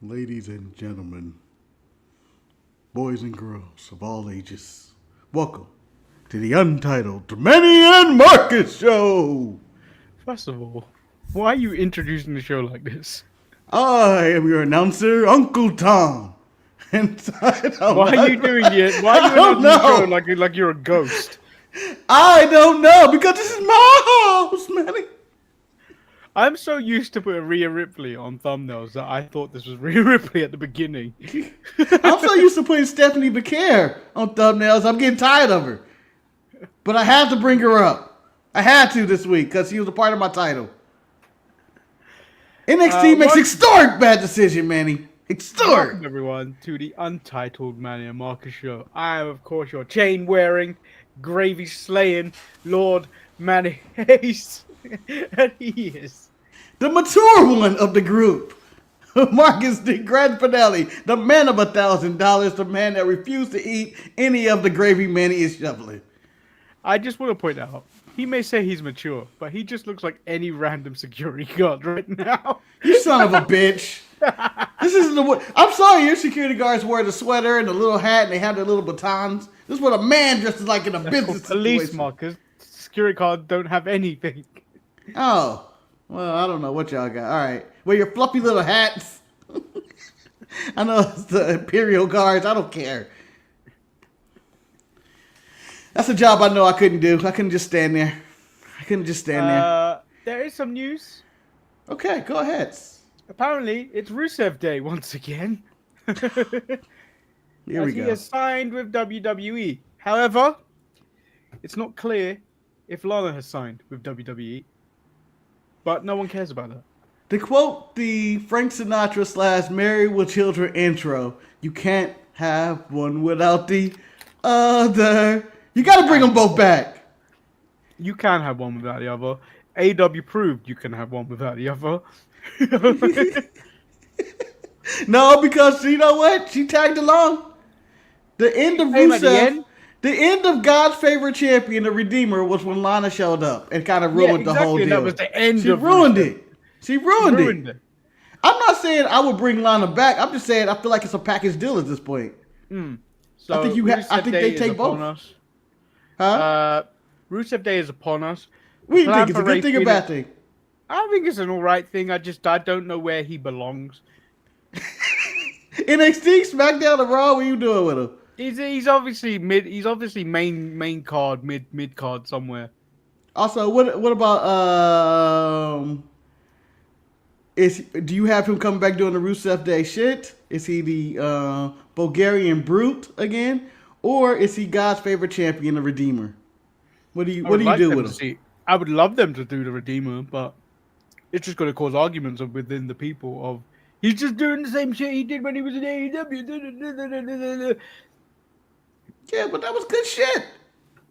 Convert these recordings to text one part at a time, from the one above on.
Ladies and gentlemen, boys and girls of all ages, welcome to the Untitled Manny and Marcus show. First of all, why are you introducing the show like this? I am your announcer, Uncle Tom. And Why are you doing it? Why are you announcing the show like you're a ghost? I don't know, because this is my house, Manny. I'm so used to putting Rhea Ripley on thumbnails that I thought this was Rhea Ripley at the beginning. I'm so used to putting Stephanie McCare on thumbnails, I'm getting tired of her. But I had to bring her up. I had to this week because she was a part of my title. NXT makes historic bad decision, Manny. Historic. Welcome everyone to the Untitled Manny and Marcus show. I am, of course, your chain-wearing, gravy-slaying Lord Manny Hayes. And he is the mature one of the group. Marcus the Grand Finale, the man of $1,000, the man that refused to eat any of the gravy Manny is shoveling. I just want to point out, he may say he's mature, but he just looks like any random security guard right now. You son of a bitch. This isn't the. I'm sorry, your security guards wear the sweater and the little hat and they have their little batons. This is what a man dresses like in a business police situation. Markers. Security guards don't have anything. Oh. Well, I don't know what y'all got. All right. Well, your fluffy little hats. I know it's the Imperial Guards. I don't care. That's a job I know I couldn't do. I couldn't just stand there. There is some news. Okay, go ahead. Apparently, it's Rusev Day once again. Here we go. He has signed with WWE. However, it's not clear if Lana has signed with WWE. But no one cares about that. To quote the Frank Sinatra / Married with Children intro, you can't have one without the other. You got to bring them both back. You can have one without the other. AW proved you can have one without the other. No, because you know what? She tagged along. The end of Rusev. The end of God's favorite champion, the Redeemer, was when Lana showed up and kind of ruined the whole deal. That was the end. She ruined it. She ruined it. I'm not saying I would bring Lana back. I'm just saying I feel like it's a package deal at this point. So I think they take both. Us. Huh? Rusev Day is upon us. What do you think? It's a good thing or bad thing? I think it's an alright thing. I don't know where he belongs. NXT, SmackDown, or Raw? What are you doing with him? He's obviously mid. He's obviously main card, mid card somewhere. Also, what about do you have him coming back doing the Rusev Day shit? Is he the Bulgarian Brute again, or is he God's favorite champion, the Redeemer? What do you do with him? I would love them to do the Redeemer, but it's just going to cause arguments within the people of he's just doing the same shit he did when he was in AEW. Yeah, but that was good shit.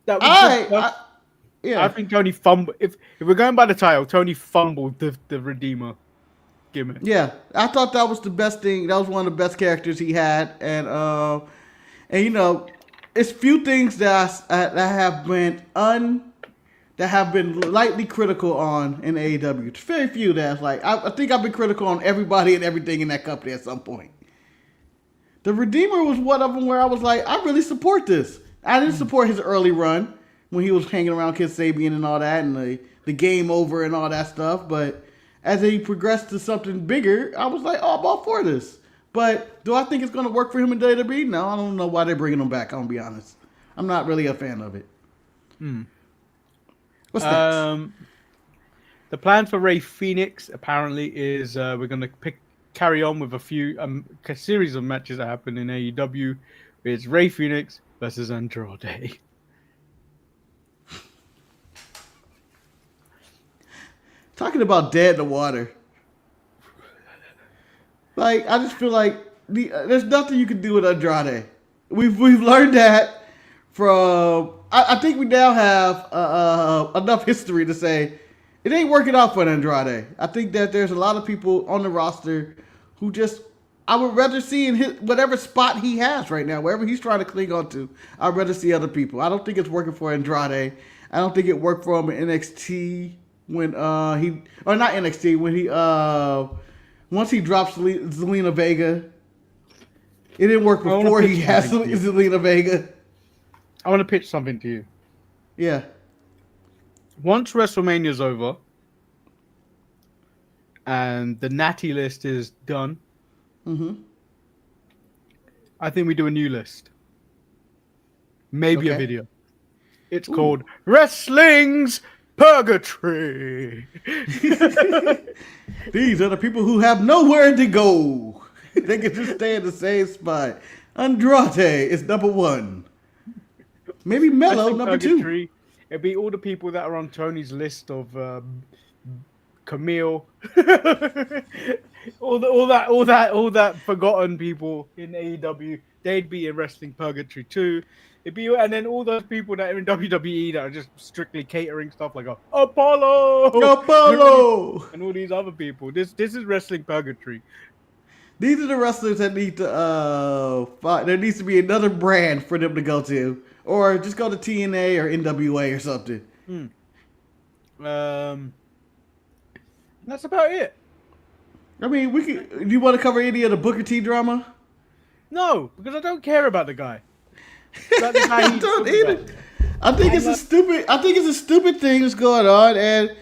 That was I think Tony fumbled. If we're going by the title, Tony fumbled the Redeemer gimmick. Yeah, I thought that was the best thing. That was one of the best characters he had, and you know, it's few things that have been lightly critical on in AEW. It's very few that's like I think I've been critical on everybody and everything in that company at some point. The Redeemer was one of them where I was like, I really support this. I didn't support his early run when he was hanging around Kid Sabian and all that and the game over and all that stuff. But as he progressed to something bigger, I was like, oh, I'm all for this. But do I think it's going to work for him in WWE? No, I don't know why they're bringing him back. I'm going to be honest. I'm not really a fan of it. What's next? The plan for Rey Fenix apparently is we're going to carry on with a series of matches that happen in AEW. It's Rey Fenix versus Andrade. Talking about dead in the water. Like, I just feel like there's nothing you can do with Andrade. We've learned that from. I think we now have enough history to say it ain't working out for Andrade. I think that there's a lot of people on the roster who just I would rather see in whatever spot he has right now, wherever he's trying to cling on to. I'd rather see other people. I don't think it's working for Andrade. I don't think it worked for him in NXT when not NXT when he Once he drops Zelina Vega, it didn't work I wanna before he pitch has something to you. Zelina Vega. I want to pitch something to you. Yeah. Once WrestleMania's over and the Natty list is done, I think we do a new list. Maybe a Okay. video. It's called Wrestling's Purgatory. These are the people who have nowhere to go. They can just stay in the same spot. Andrade is number 1. Maybe Mello Wrestling number 2. Purgatory. It'd be all the people that are on Tony's list of Camille, all that forgotten people in AEW. They'd be in Wrestling Purgatory too. It'd be, and then all those people that are in WWE that are just strictly catering stuff like Apollo, and all these other people. This is Wrestling Purgatory. These are the wrestlers that need to fight. There needs to be another brand for them to go to, or just go to TNA or NWA or something. That's about it. I mean, we could. Do you want to cover any of the Booker T drama? No, because I don't care about the guy. About the guy I don't either. I think it's a stupid thing that's going on, and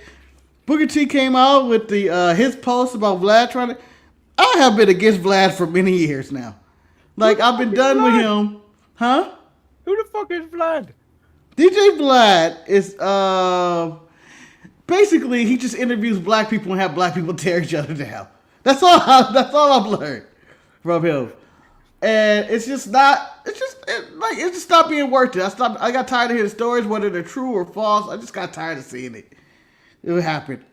Booker T came out with the his post about Vlad trying to. I have been against Vlad for many years now. Like, I've been done with him. Huh? Who the fuck is Vlad? DJ Vlad is basically he just interviews black people and have black people tear each other down. That's all I've learned from him. And it's just not being worth it. I got tired of hearing stories, whether they're true or false. I just got tired of seeing it. It would happen.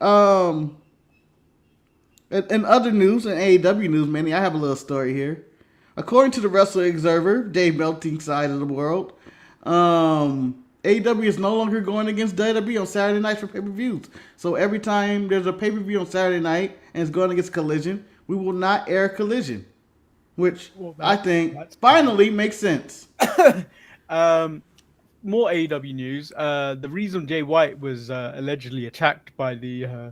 In other news, in AEW news, Manny, I have a little story here. According to the Wrestling Observer, Dave Melting side of the world, AEW is no longer going against WWE on Saturday nights for pay-per-views. So every time there's a pay-per-view on Saturday night and it's going against Collision, we will not air Collision, which I think finally makes sense. More AEW news. The reason Jay White was allegedly attacked by the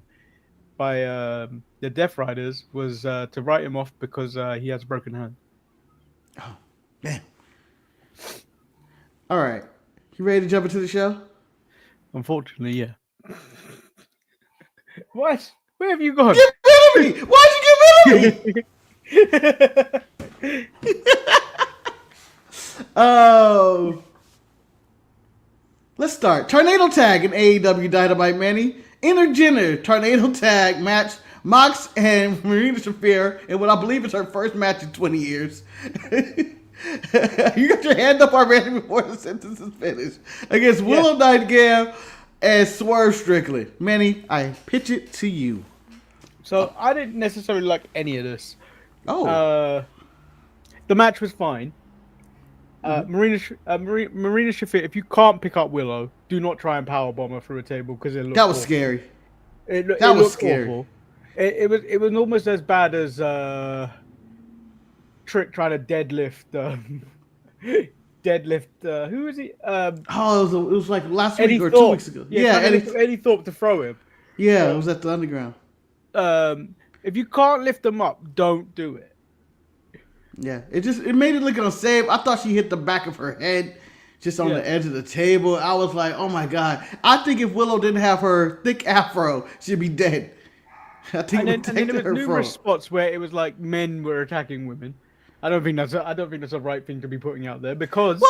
Death Riders was to write him off because he has a broken hand. Oh, man. All right. You ready to jump into the show? Unfortunately, yeah. What? Where have you gone? Get rid of me! Why'd you get rid of me? Oh. Let's start. Tornado tag in AEW Dynamite, Manny. Intergender tornado tag match. Mox and Marina Shafir in what I believe is her first match in 20 years. You got your hand up already before the sentence is finished. Against Willow Nightingale and Swerve Strickland. Manny, I pitch it to you. So I didn't necessarily like any of this. Oh. The match was fine. Marina Shafir, if you can't pick up Willow, do not try and powerbomb her through a table because it looked That was awful. scary. It was looked scary. Awful. It was almost as bad as Trick trying to deadlift. Who is he? It was like last Eddie week or Thorpe. 2 weeks ago. Yeah, Eddie Thorpe to throw him. Yeah, it was at the Underground. If you can't lift them up, don't do it. Yeah, it made it look unsafe. I thought she hit the back of her head just on the edge of the table. I was like, oh my God. I think if Willow didn't have her thick afro, she'd be dead. I think and then there was numerous spots where it was like men were attacking women. I don't think that's a right thing to be putting out there because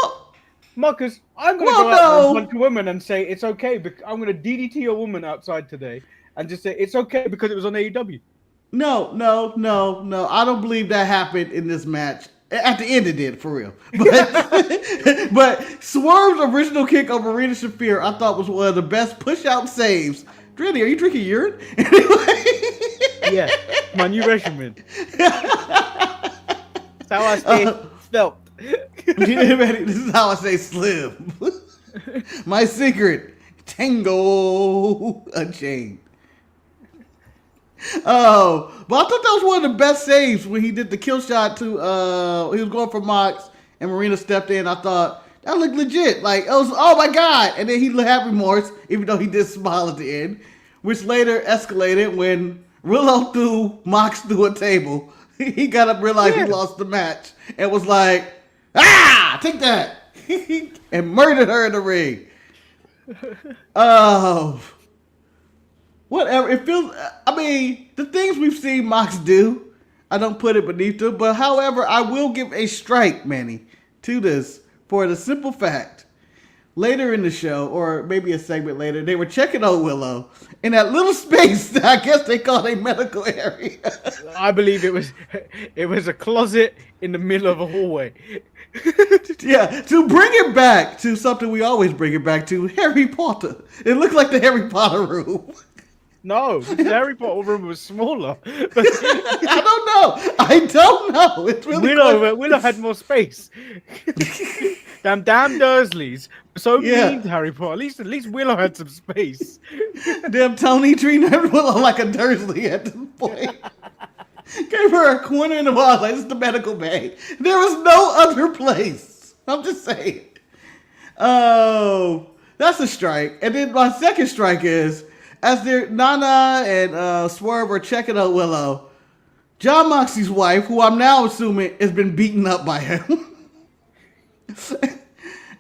Marcus, I'm going to go out and punch a woman and say it's okay. I'm going to DDT a woman outside today and just say it's okay because it was on AEW. No. I don't believe that happened in this match. At the end it did, for real. But Swerve's original kick on Marina Shafir, I thought was one of the best push-out saves. Dreddy, are you drinking urine? Anyway. Yeah, my new regimen. That's how I stay svelte. This is how I say slim. My secret, Tango Unchained. Oh, but I thought that was one of the best saves when he did the kill shot to, he was going for Mox and Marina stepped in. I thought that looked legit. Like, it was, oh my God. And then he had remorse, even though he did smile at the end, which later escalated when Willow threw Mox through a table. He got up, realized he lost the match, and was like, "Ah, take that!" and murdered her in the ring. Oh, whatever. It feels. I mean, the things we've seen Mox do, I don't put it beneath him. But however, I will give a strike, Manny, to this for the simple fact. Later in the show, or maybe a segment later, they were checking on Willow in that little space that I guess they call a medical area. I believe it was a closet in the middle of a hallway. Yeah, to bring it back to something we always bring it back to, Harry Potter. It looked like the Harry Potter room. No, the Harry Potter room was smaller. I don't know. It's really Willow had more space. Damn Dursleys. So mean to Harry Potter. At least Willow had some space. Damn Tony treating Willow like a Dursley at this point. Gave her a corner in the wall like, it's the medical bay. There was no other place. I'm just saying. Oh, that's a strike. And then my second strike is, as Nana and Swerve are checking out Willow, John Moxley's wife, who I'm now assuming has been beaten up by him,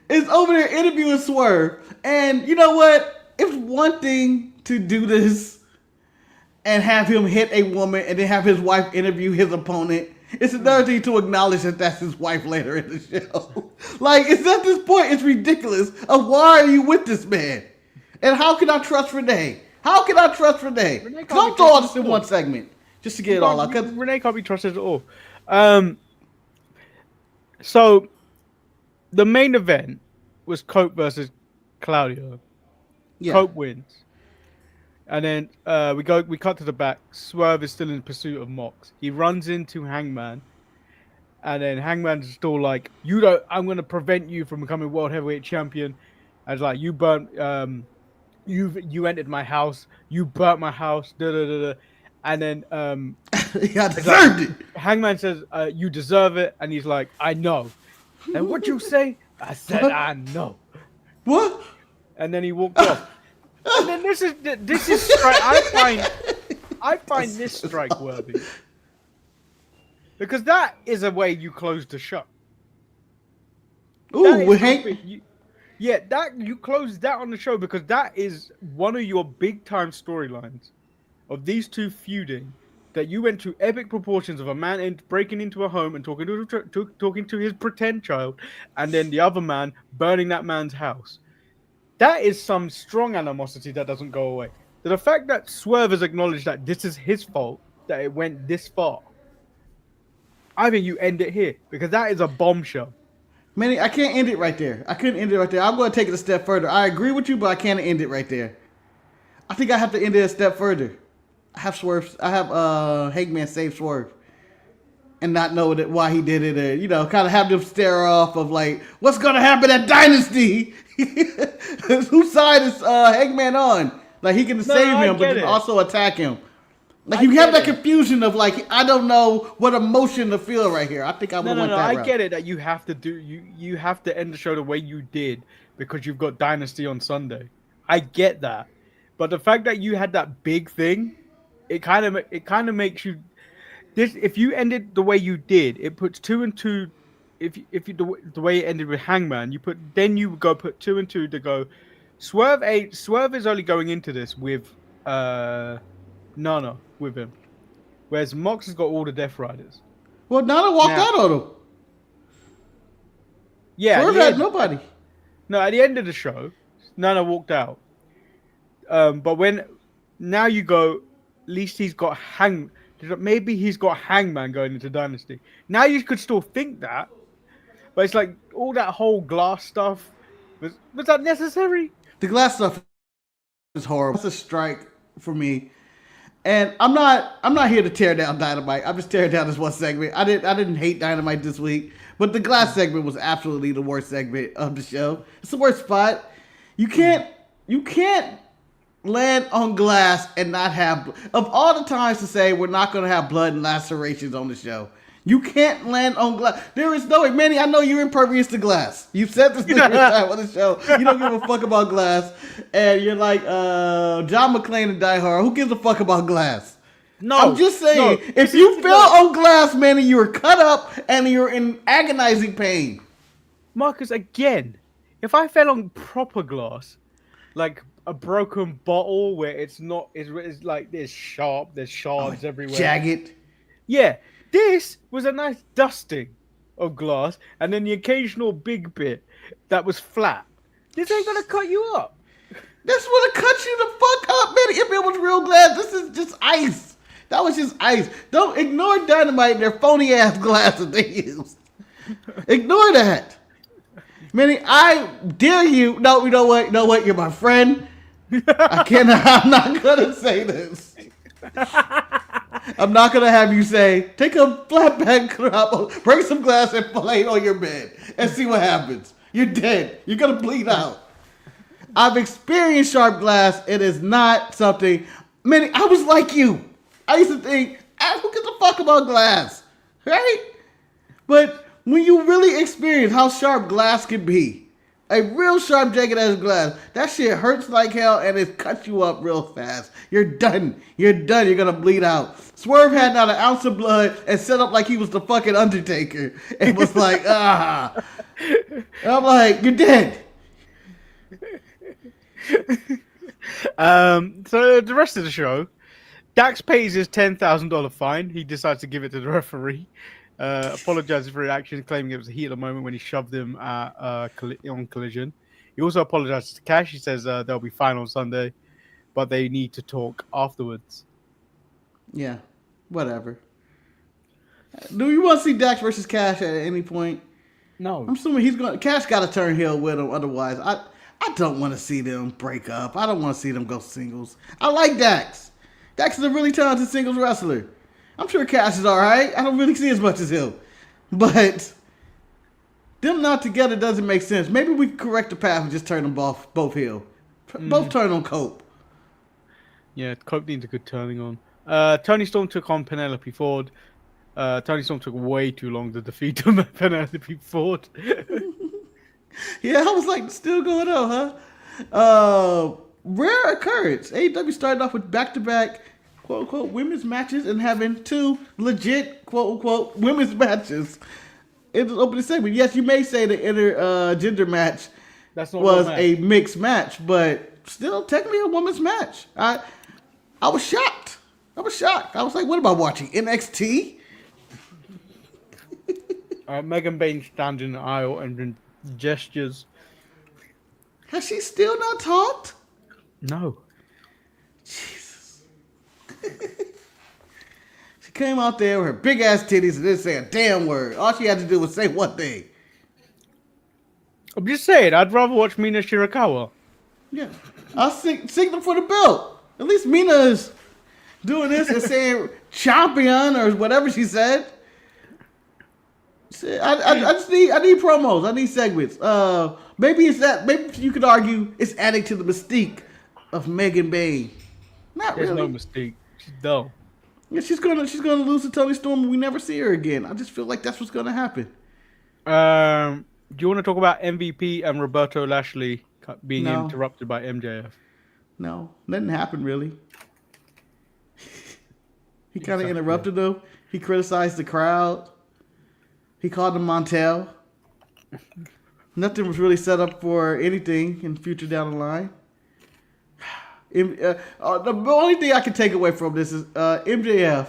is over there interviewing Swerve. And you know what? It's one thing to do this and have him hit a woman and then have his wife interview his opponent. It's another thing to acknowledge that that's his wife later in the show. Like, it's at this point, it's ridiculous. Of why are you with this man? And how can I trust Renee? How can I trust Renee? Don't throw all this in one segment just to get it all out. Renee can't be trusted at all. So, the main event was Cope versus Claudio. Yeah. Cope wins. And then we cut to the back. Swerve is still in pursuit of Mox. He runs into Hangman. And then Hangman's still like, I'm going to prevent you from becoming World Heavyweight Champion. And it's like, you burnt, you entered my house. You burnt my house. Da, da, da, da. And then I deserved it. Hangman says, you deserve it. And he's like, I know. And what you say? I said, I know. What? And then he walked off. And then this is strike. I find this strike worthy because that is a way you close the show. Ooh, you close that on the show because that is one of your big time storylines of these two feuding. That you went to epic proportions of a man breaking into a home and talking to his pretend child, and then the other man burning that man's house. That is some strong animosity that doesn't go away. The fact that Swerve has acknowledged that this is his fault, that it went this far, I think you end it here because that is a bombshell. Manny, I can't end it right there. I couldn't end it right there. I'm going to take it a step further. I agree with you, but I can't end it right there. I think I have to end it a step further. I have Hangman save Swerve and not know why he did it, or kind of have them stare off of like, what's gonna happen at Dynasty? Whose side is Hangman on? Like he can save him, but then also attack him. Like you have that confusion of like, I don't know what emotion to feel right here. I think I would want that route. I get it that you have to you have to end the show the way you did because you've got Dynasty on Sunday. I get that, but the fact that you had that big thing. It kind of makes you this. If you ended the way you did, it puts 2 and 2. If you the way it ended with Hangman, you put 2 and 2 to go. Swerve is only going into this with Nana with him, whereas Mox has got all the Death Riders. Well, Nana walked out on him. Yeah, Swerve had nobody. No, at the end of the show, Nana walked out. But now you go. At least he's got maybe he's got Hangman going into Dynasty. Now you could still think that, but it's like all that whole glass stuff. Was that necessary? The glass stuff is horrible. It's a strike for me, and I'm not here to tear down Dynamite. I'm just tearing down this one segment. I didn't hate Dynamite this week, but the glass segment was absolutely the worst segment of the show. It's the worst spot. You can't land on glass and not have... Of all the times to say we're not going to have blood and lacerations on the show, you can't land on glass. There is no way. Manny, I know you're impervious to glass. You've said this numerous times on the show. You don't give a fuck about glass. And you're like John McClane and Die Hard. Who gives a fuck about glass? No, I'm just saying, no, if you fell on glass, man, and you were cut up and you're in agonizing pain. Marcus, again, if I fell on proper glass, like a broken bottle where it's not, it's like there's shards everywhere. Jagged. Yeah, this was a nice dusting of glass, and then the occasional big bit that was flat. This ain't gonna cut you up. This would have cut you the fuck up, man. If it was real glass, this is just ice. That was just ice. Don't ignore Dynamite and their phony ass glass that they used. Ignore that. Manny, I dare you. No, you know what? You know what? You're my friend. I cannot. I'm not gonna say this. I'm not gonna have you say, take a flatback crop, break some glass and lay it on your bed and see what happens. You're dead. You're gonna bleed out. I've experienced sharp glass. It is not something. Manny, I was like you. I used to think, who gives a fuck about glass, right? But when you really experience how sharp glass can be, a real sharp jagged edge glass, that shit hurts like hell and it cuts you up real fast. You're done. You're done. You're gonna bleed out. Swerve had not an ounce of blood and set up like he was the fucking Undertaker and was like, ah. And I'm like, you're dead. So the rest of the show, Dax pays his $10,000 fine. He decides to give it to the referee. Apologizes for his actions, claiming it was a heat of the moment when he shoved him on Collision. He also apologizes to Cash. He says they'll be fine on Sunday, but they need to talk afterwards. Yeah, whatever. Do you want to see Dax versus Cash at any point? No. I'm assuming Cash got to turn heel with him. Otherwise, I don't want to see them break up. I don't want to see them go singles. I like Dax. Dax is a really talented singles wrestler. I'm sure Cash is all right. I don't really see as much as him. But them not together doesn't make sense. Maybe we can correct the path and just turn them both heel. Both turn on Cope. Yeah, Cope needs a good turning on. Tony Storm took on Penelope Ford. Tony Storm took way too long to defeat Penelope Ford. Yeah, I was like, still going on, huh? Rare occurrence. AEW started off with back-to-back, quote-unquote, women's matches and having two legit, quote-unquote, women's matches in the opening segment. Yes, you may say the intergender match was a mixed match, but still technically a women's match. I was shocked. I was like, what am I watching? NXT? Megan Bain stands in the aisle and gestures. Has she still not talked? No. Jesus. She came out there with her big ass titties and didn't say a damn word. All she had to do was say one thing. I'm just saying, I'd rather watch Mina Shirakawa. Yeah. I'll sing them for the belt. At least Mina is doing this and saying champion or whatever she said. I need promos. I need segments. Maybe it's that. Maybe you could argue it's adding to the mystique of Megan Bain. Not There's really. no mystique. She's dull. Yeah, she's gonna lose to Toni Storm and we never see her again. I just feel like that's what's gonna happen. Do you want to talk about MVP and Roberto Lashley being interrupted by MJF? No, nothing happened really. He kind of interrupted them. He criticized the crowd. He called him Montel. Nothing was really set up for anything in the future down the line. The only thing I can take away from this is MJF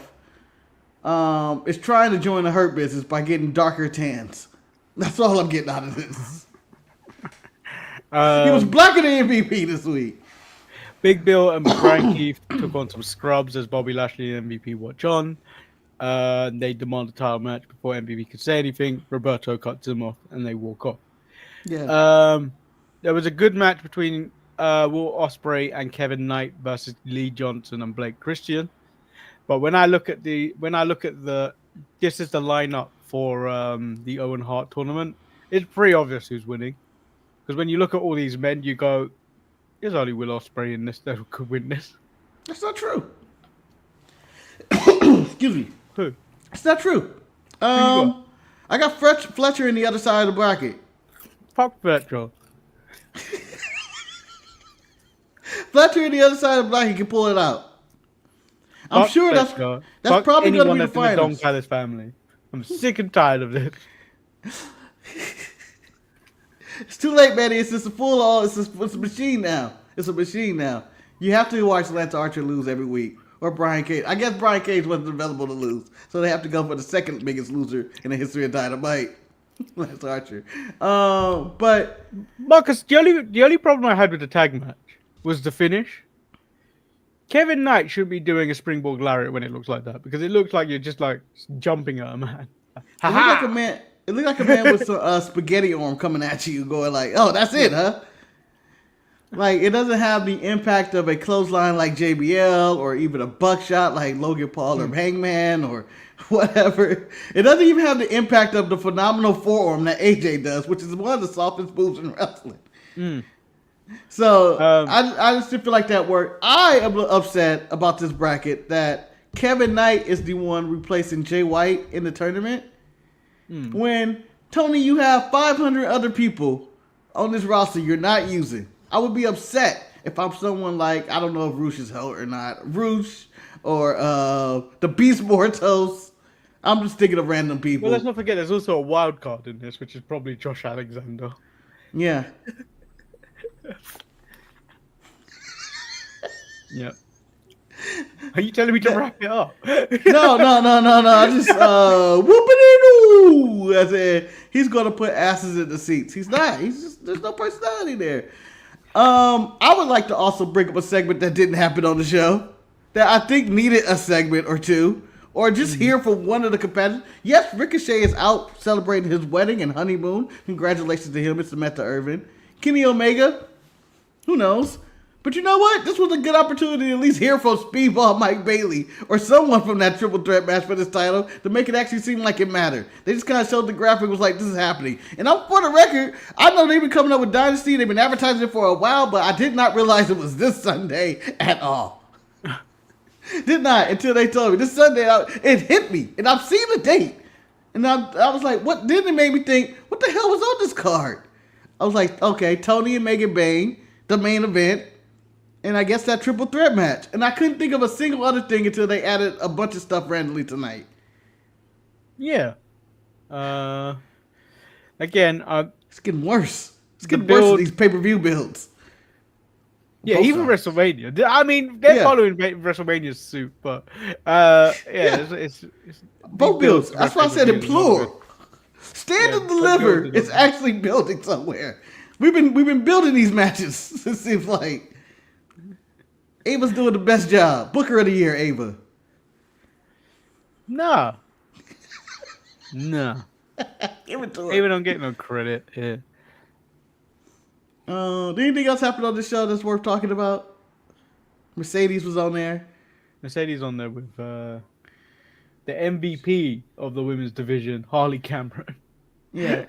is trying to join the Hurt Business by getting darker tans. That's all I'm getting out of this. He was blacker than MVP this week. Big Bill and Brian Keith took on some scrubs as Bobby Lashley and MVP watch on. They demand a title match before MVP could say anything. Roberto cuts him off and they walk off. Yeah. There was a good match between Will Ospreay and Kevin Knight versus Lee Johnson and Blake Christian. But when I look at this is the lineup for the Owen Hart tournament. It's pretty obvious who's winning. Because when you look at all these men, you go, there's only Will Ospreay in this that could win this. That's not true. Excuse me. Who? It's not true. I got Fletcher in the other side of the bracket. Fuck Fletcher. Fletcher in the other side of the bracket can pull it out. I'm sure that's probably going to be the that's in the Don finals. Callis family. I'm sick and tired of this. It's too late, Manny. It's just it's a machine now. It's a machine now. You have to watch Lance Archer lose every week. Or Brian Cage. I guess Brian Cage wasn't available to lose. So they have to go for the second biggest loser in the history of Dynamite. Lance Archer. But Marcus, the only problem I had with the tag match was the finish. Kevin Knight shouldn't be doing a springboard lariat when it looks like that, because it looks like you're just like jumping at a man. It looked like a man. It looked like a man with some spaghetti arm coming at you, going like, "Oh, that's it, huh?" Like, it doesn't have the impact of a clothesline like JBL or even a buckshot like Logan Paul or Hangman or whatever. It doesn't even have the impact of the phenomenal forearm that AJ does, which is one of the softest moves in wrestling. So I just feel like that worked. I am upset about this bracket that Kevin Knight is the one replacing Jay White in the tournament. When, Tony, you have 500 other people on this roster you're not using. I would be upset if I'm someone like, I don't know if Roosh is held or not, Roosh or the Beast Mortos. I'm just thinking of random people. Well, let's not forget there's also a wild card in this, which is probably Josh Alexander. Yeah. Yeah. Are you telling me to wrap it up? No. I just whoopity-doo. I said he's gonna put asses in the seats. He's not. He's just, there's no personality there. I would like to also bring up a segment that didn't happen on the show that I think needed a segment or two, or just here for one of the competitors. Yes, Ricochet is out celebrating his wedding and honeymoon. Congratulations to him and Samantha Irvin. Kenny Omega, who knows? But you know what? This was a good opportunity to at least hear from Speedball Mike Bailey or someone from that triple threat match for this title to make it actually seem like it mattered. They just kind of showed the graphic, was like, this is happening. And I'm, for the record, I know they've been coming up with Dynasty. They've been advertising it for a while, but I did not realize it was this Sunday at all. Did not, until they told me. This Sunday, it hit me. And I've seen the date. And I was like, what? Then it made me think, what the hell was on this card? I was like, okay, Tony and Megan Bayne, the main event. And I guess that triple threat match. And I couldn't think of a single other thing until they added a bunch of stuff randomly tonight. Yeah. Again, it's getting worse. It's getting worse with these pay-per-view builds. Yeah, both even sides. WrestleMania. I mean, they're following WrestleMania's suit, but it's both builds. That's why I said in plural. Stand and Deliver is actually building somewhere. We've been building these matches. It seems like. Ava's doing the best job. Booker of the year, Ava. No. Give it to her. Ava don't get no credit. Yeah. Anything else happen on the show that's worth talking about? Mercedes was on there. Mercedes on there with the MVP of the women's division, Harley Cameron. Yeah.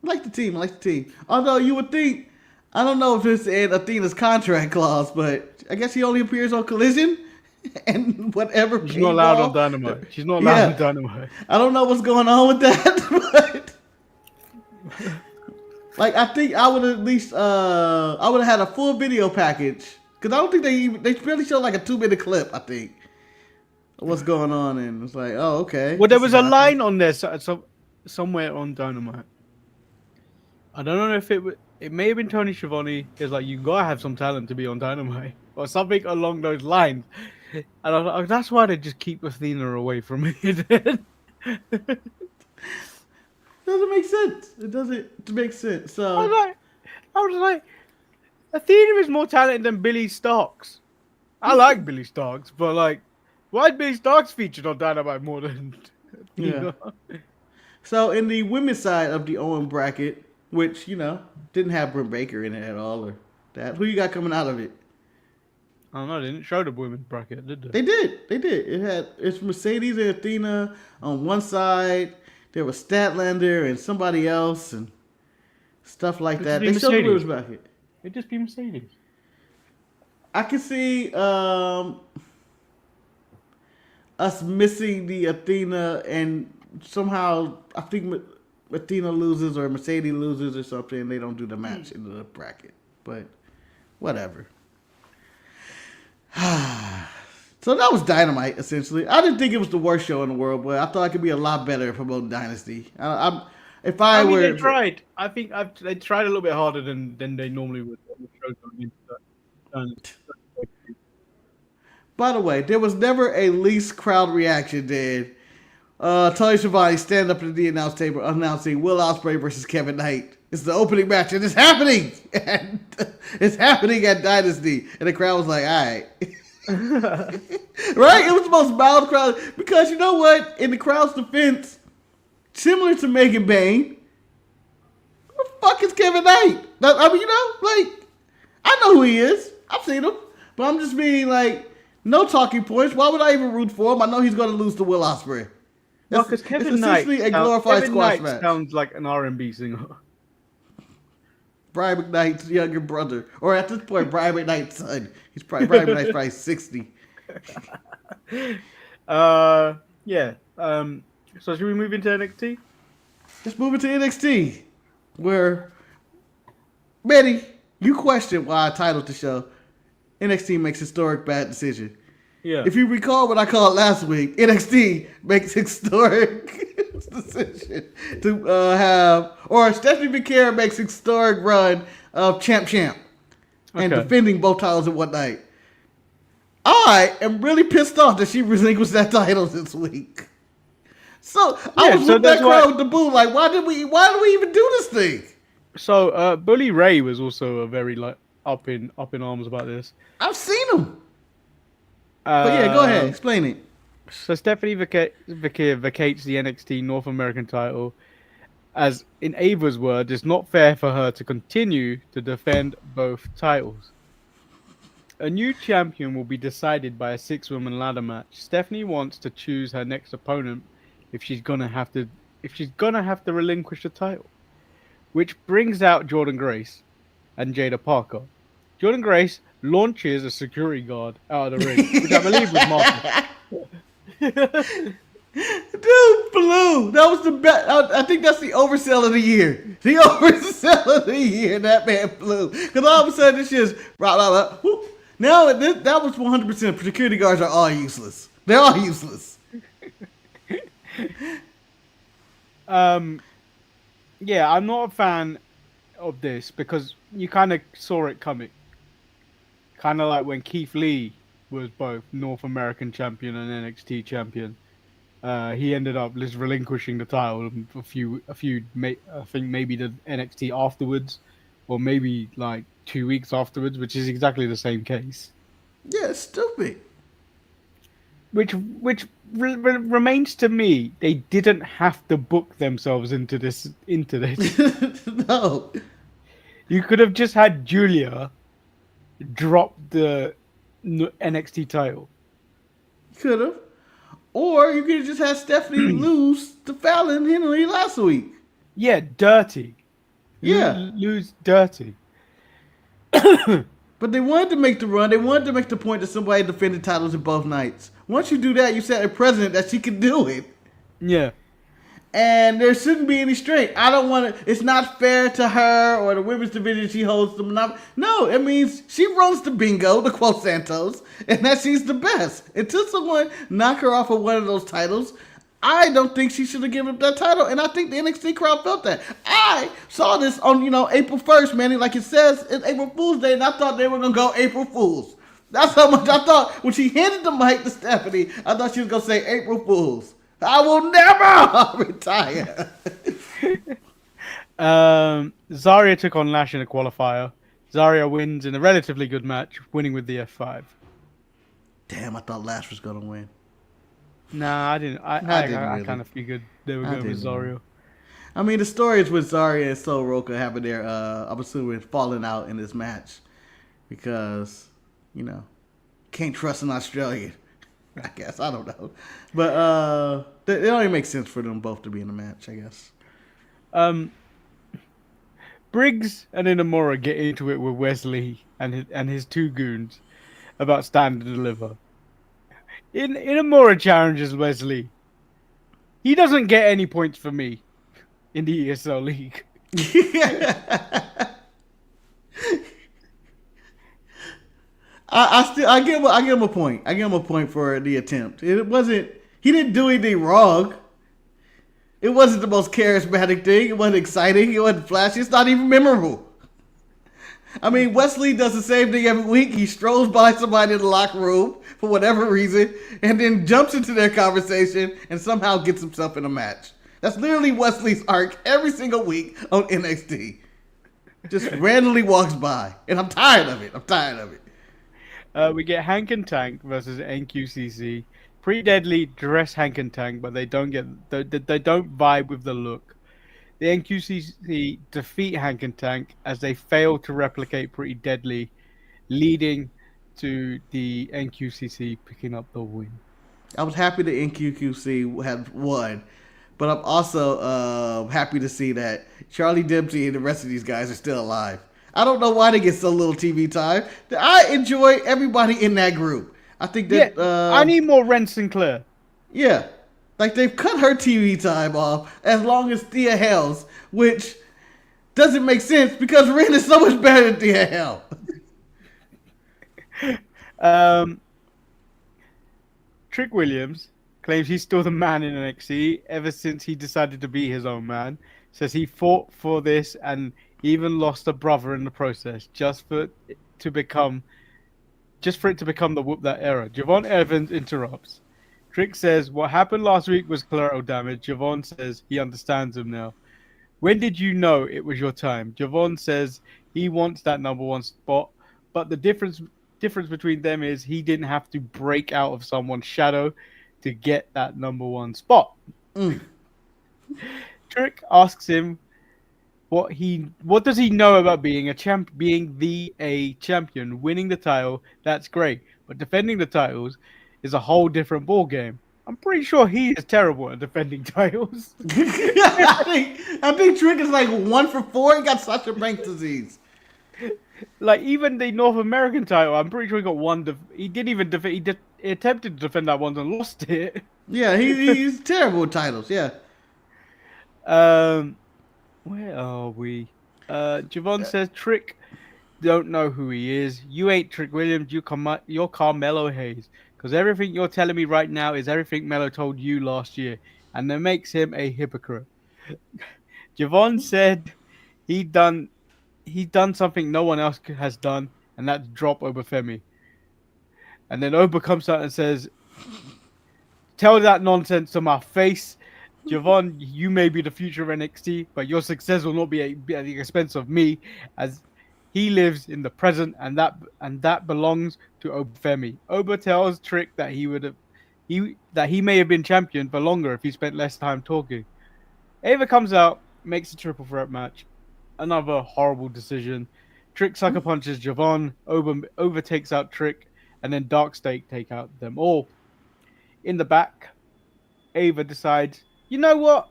I like the team. Although you would think, I don't know if it's in Athena's contract clause, but I guess he only appears on Collision and whatever. She's not allowed on Dynamite. She's not allowed on Dynamite. I don't know what's going on with that, but like I think I would at least I would have had a full video package, because I don't think they barely showed like a 2-minute clip. I think what's going on, and it's like, oh, okay. Well, there was a line on there somewhere on Dynamite. I don't know if it may have been Tony Schiavone. It's like, you gotta have some talent to be on Dynamite or something along those lines. And I was like, oh, that's why they just keep Athena away from me. Doesn't make sense. It doesn't make sense. So I was like, Athena is more talented than Billy Starks. I like Billy Starks, but like, why is Billy Starks featured on Dynamite more than Athena? Yeah. So in the women's side of the Owen bracket, which, didn't have Britt Baker in it at all, or that. Who you got coming out of it? I don't know. They didn't show the women's bracket, did They they? did. It's Mercedes and Athena on one side. There was Statlander and somebody else and stuff like that. They showed the women's bracket. It'd just be Mercedes. I can see us missing the Athena, and somehow I think Athena loses or Mercedes loses or something, and they don't do the match in the bracket. But whatever. So that was Dynamite, essentially. I didn't think it was the worst show in the world, but I thought it could be a lot better promoting Dynasty. I mean, were, they tried. I think they tried a little bit harder than they normally would. By the way, there was never a least crowd reaction, did. Tony Schiavone stand up at the announce table announcing Will Ospreay versus Kevin Knight. It's the opening match, and it's happening! And it's happening at Dynasty. And the crowd was like, alright. Right? It was the most mild crowd. Because you know what? In the crowd's defense, similar to Megan Bain, who the fuck is Kevin Knight? I mean, you know, like, I know who he is. I've seen him. But I'm just being like, no talking points. Why would I even root for him? I know he's going to lose to Will Ospreay. Well, because Kevin Knight, a glorified squash match. Sounds like an R&B singer. Brian McKnight's younger brother, or at this point, Brian McKnight's son. Brian McKnight's probably 60. Yeah. So should we move into NXT? Let's move into NXT, where Manny, you questioned why I titled the show NXT makes historic bad decision. Yeah. If you recall what I called last week, NXT makes historic decision to have, or Stephanie McCare makes historic run of champ and defending both titles in one night. I am really pissed off that she relinquished that title this week. So I was with that crowd with the boo, like, why did we even do this thing? So Bully Ray was also a very up in arms about this. I've seen him. But yeah, go ahead, explain it. So Stephanie McCare vacates the NXT North American title, as in Ava's word, it's not fair for her to continue to defend both titles. A new champion will be decided by a 6-woman ladder match. Stephanie wants to choose her next opponent if she's gonna have to relinquish the title, which brings out Jordynne Grace and Jada Parker. Jordynne Grace launches a security guard out of the ring, which I believe was Marcus. Dude, Blue, that was the best. I think that's the oversell of the year. The oversell of the year, that man Blue. Because all of a sudden, this shit's blah, blah, blah. Whoop. Now, that was 100%. Security guards are all useless. They're all useless. Yeah, I'm not a fan of this because you kind of saw it coming. Kind of like when Keith Lee was both North American champion and NXT champion. He ended up just relinquishing the title I think maybe the NXT afterwards, or maybe like 2 weeks afterwards, which is exactly the same case. Yeah, it's stupid. Which remains to me, they didn't have to book themselves into this. No. You could have just had Julia drop the NXT title. Could have. Or you could have just had Stephanie lose to Fallon Henley last week. Yeah, dirty. Yeah. Lose dirty. But they wanted to make the run. They wanted to make the point that somebody defended titles in both nights. Once you do that, you set a precedent that she can do it. Yeah. And there shouldn't be any strength. I don't want to. It's not fair to her or the women's division she holds the monopoly. No, it means she runs the bingo, to quote Santos, and that she's the best. Until someone knock her off of one of those titles, I don't think she should have given up that title. And I think the NXT crowd felt that. I saw this on, April 1st, man. Like it says, it's April Fool's Day, and I thought they were going to go April Fools. That's how much I thought. When she handed the mic to Stephanie, I thought she was going to say April Fools. I will never retire. Zarya took on Lash in a qualifier. Zarya wins in a relatively good match, winning with the F5. Damn, I thought Lash was going to win. Nah, I didn't. I kind of figured they were going with Zarya. I mean, the stories with Zarya and Sol Roca having their, I'm assuming, falling out in this match. Because, can't trust an Australian. I guess. I don't know. But it only makes sense for them both to be in the match, I guess. Briggs and Inamura get into it with Wesley and his two goons about Stand and Deliver. Inamura challenges Wesley. He doesn't get any points for me in the ESL League. I give him a point. I give him a point for the attempt. It wasn't. He didn't do anything wrong. It wasn't the most charismatic thing. It wasn't exciting. It wasn't flashy. It's not even memorable. I mean, Wesley does the same thing every week. He strolls by somebody in the locker room for whatever reason, and then jumps into their conversation and somehow gets himself in a match. That's literally Wesley's arc every single week on NXT. Just randomly walks by, and I'm tired of it. We get Hank and Tank versus NQCC. Pretty Deadly dress Hank and Tank, but they don't vibe with the look. The NQCC defeat Hank and Tank as they fail to replicate Pretty Deadly, leading to the NQCC picking up the win. I was happy the NQQC had won, but I'm also happy to see that Charlie Dempsey and the rest of these guys are still alive. I don't know why they get so little TV time. I enjoy everybody in that group. I think that I need more Ren Sinclair. Yeah. Like, they've cut her TV time off as long as Thea Hell's, which doesn't make sense because Ren is so much better than Thea Hell. Trick Williams claims he's still the man in NXT ever since he decided to be his own man. Says he fought for this and even lost a brother in the process just for it to become the Whoop That era. Javon Evans interrupts. Trick says what happened last week was collateral damage. Javon says he understands him now. When did you know it was your time? Javon says he wants that number one spot, but the difference between them is he didn't have to break out of someone's shadow to get that number one spot. Trick asks him what does he know about being a champion, winning the title. That's great, but defending the titles is a whole different ball game. I'm pretty sure he is terrible at defending titles. I think Trick is like 1 for 4. He got Sasha Banks disease. Like, even the North American title, I'm pretty sure he got one. He didn't even defend. He attempted to defend that once and lost it. Yeah, he's terrible with titles. Yeah. Where are we? Javon says Trick don't know who he is. You ain't Trick Williams. You're Carmelo Hayes. Because everything you're telling me right now is everything Melo told you last year, and that makes him a hypocrite. Javon said he done something no one else has done, and that's drop Obafemi. And then Oba comes out and says, "Tell that nonsense to my face. Javon, you may be the future of NXT, but your success will not be at the expense of me, as he lives in the present, and that belongs to Obafemi." Oba tells Trick that he may have been champion for longer if he spent less time talking. Ava comes out, makes a triple threat match. Another horrible decision. Trick sucker punches Javon. Oba takes out Trick, and then Dark State take out them all. In the back, Ava decides, you know what?